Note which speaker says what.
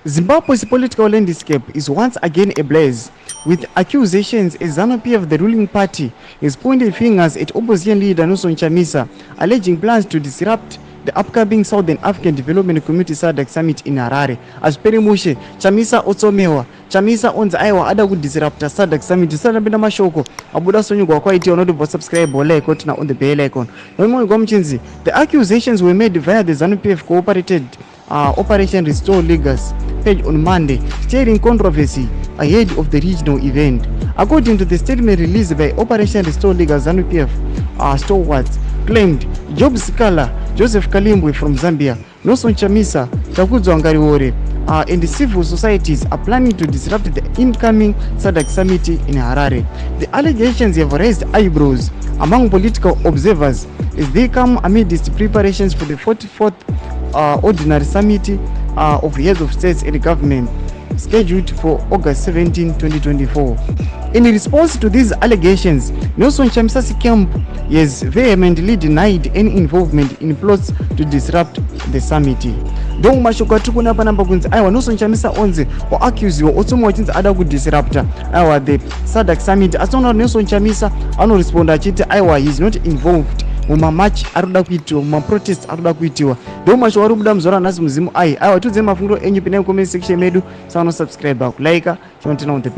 Speaker 1: Zimbabwe's political landscape is once again ablaze, with accusations as Zanu PF, the ruling party, has pointed fingers at opposition leader Nelson Chamisa, alleging plans to disrupt the upcoming Southern African Development Community SADC Summit in Harare. As perimushe, Chamisa otsomewa. Chamisa onzi aiwa ada kudisrupta SADC Summit. Sadapinda mashoko abuda sonyugwa kwaiti onodobva subscribe like na on the bell icon. Nomwe gomchinzi, the accusations were made via the Zanu PF cooperated Operation Restore Legacy page on Monday, stirring controversy ahead of the regional event. According to the statement released by Operation Restore Legacy, Zanu PF stalwarts claimed Job Sikala, Joseph Kalimbwe from Zambia, Nelson Chamisa, Takudzo Angariwore, and civil societies are planning to disrupt the incoming SADC summit in Harare. The allegations have raised eyebrows among political observers as they come amidst preparations for the 44th Ordinary Summit of Heads of States and Government scheduled for August 17, 2024. In response to these allegations, Nelson Chamisa's camp has vehemently denied any involvement in plots to disrupt the summit. Don't mashoka tukuna panamba kunzi aiwa Nelson Chamisa onze wa accuse wa otsomo wachinzi ada kudisrupta aiwa the SADC summit. Asona Nelson Chamisa anoresponda achiti aiwa he is not involved mumamatch arikuda kuitiwa, mumaprotest arikuda kuitiwa. Ndo masho wari kubuda muzora nhasi muzimu aiwa tudze mafundo enyu pine comment section medu. Sano subscribe, like, chontina on the